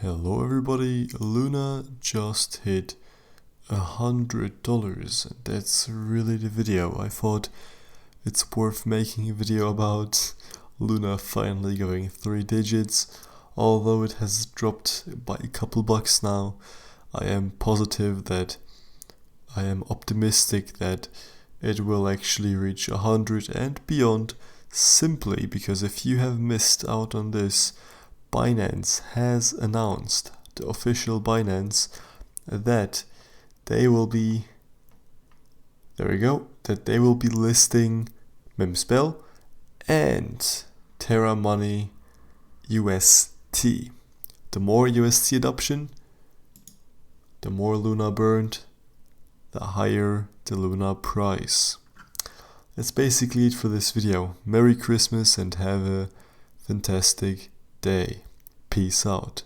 Hello everybody, Luna just hit $100. That's really the video. I thought it's worth making a video about Luna finally going 3 digits. Although it has dropped by a couple bucks now, I am optimistic that it will actually reach 100 and beyond, simply because if you have missed out on this, Binance has announced, the official Binance, that they will be listing Memspell and Terra UST. The more UST adoption, the more Luna burned, the higher the Luna price. That's basically it for this video. Merry Christmas and have a fantastic day. Peace out.